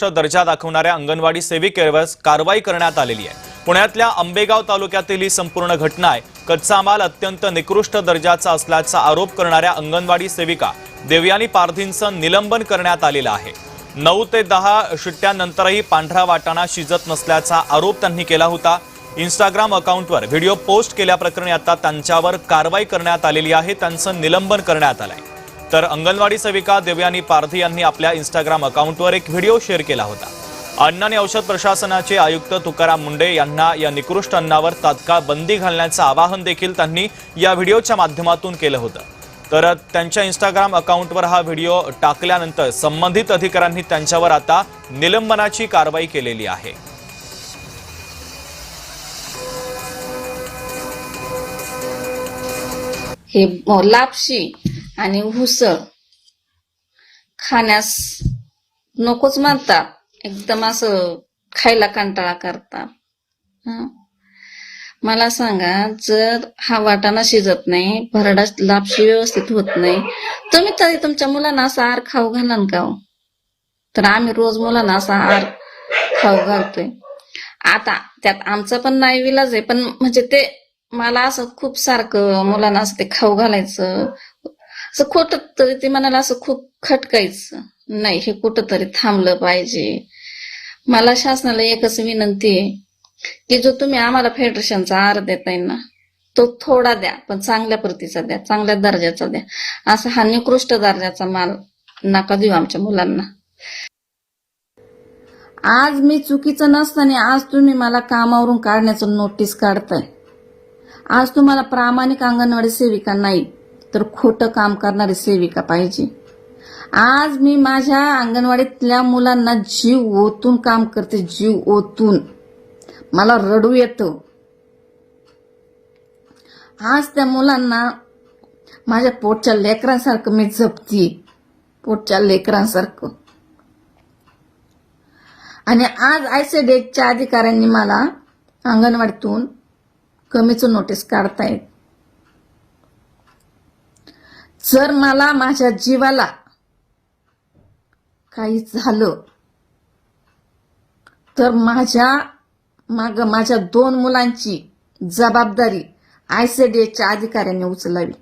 दर्जा दाखवणाऱ्या अंगणवाडी सेविकेवर कारवाई करण्यात आलेली आहे। पुण्यातल्या आंबेगाव तालुक्यातील ही संपूर्ण घटना आहे। कच्चा माल अत्यंत निकृष्ट दर्जाचा असल्याचा आरोप करणाऱ्या अंगणवाडी सेविका देवयानी पारधींचं निलंबन करण्यात आलेलं आहे। 9 ते 10 शिट्ट्यानंतरही पांढरा वाटाणा शिजत नसल्याचा आरोप त्यांनी केला होता। इंस्टाग्राम अकाउंटवर व्हिडिओ पोस्ट केल्याप्रकरणी आता त्यांच्यावर कारवाई करण्यात आलेली आहे। त्यांचं निलंबन करण्यात आलंय। तर अंगणवाडी सेविका देवयानी पारधी यांनी आपल्या इंस्टाग्राम अकाउंटवर एक व्हिडिओ शेअर केला होता। अन्न आणि औषध प्रशासनाचे आयुक्त तुकाराम मुंडे यांना या निकृष्ट अन्नावर तात्काळ बंदी घालण्याचं आवाहन देखील त्यांनी या व्हिडिओच्या माध्यमातून केलं होतं। तर त्यांच्या इंस्टाग्राम अकाउंटवर हा व्हिडिओ टाकल्यानंतर संबंधित अधिकाऱ्यांनी त्यांच्यावर आता निलंबनाची कारवाई केलेली आहे। हे लापशी आणि उसळ खाण्यास नकोच म्हणतात, एकदम असं खायला कंटाळा करतात। मला सांगा, जर हा वाटाणा शिजत नाही, भरडा लापशी व्यवस्थित होत नाही, तुम्ही तरी तुमच्या मुलांना असा आहार खाऊ घालाल का? तर आम्ही रोज मुलांना असा आहार खाऊ घालतोय। आता त्यात आमचा पण नाही विलाज आहे, पण म्हणजे ते मला असं खूप सारखं मुलांना असं ते खाऊ घालायचं, असं खोटं तरी ते मनाला असं खूप खटकायचं नाही। हे कुठं तरी थांबलं पाहिजे। मला शासनाला एकच विनंती आहे की जो तुम्ही आम्हाला फेडरेशनचा आहार देताय ना, तो थोडा द्या, पण चांगल्या प्रतीचा द्या, चांगल्या दर्जाचा द्या। असा हा निकृष्ट दर्जाचा माल नका देऊ आमच्या मुलांना। आज मी चुकीचं नसताना आज तुम्ही मला कामावरून काढण्याचं नोटीस काढताय। आज तुम्हाला प्रामाणिक अंगणवाडी सेविका नाही तर खोटं काम करणारी सेविका पाहिजे। आज मी माझ्या अंगणवाडीतल्या मुलांना जीव ओतून काम करते, जीव ओतून। मला रडू येतं। आज त्या मुलांना माझ्या पोटच्या लेकरांसारखं मी जपते, पोटच्या लेकरांसारखं। आणि आज आयसीडीएसच्या अधिकाऱ्यांनी मला अंगणवाडीतून कमीचं नोटीस काढतायत। जर मला माझ्या जीवाला काही झालं तर माझ्या 2 मुलांची जबाबदारी आयसीडीएसच्या अधिकाऱ्यांनी उचलावी।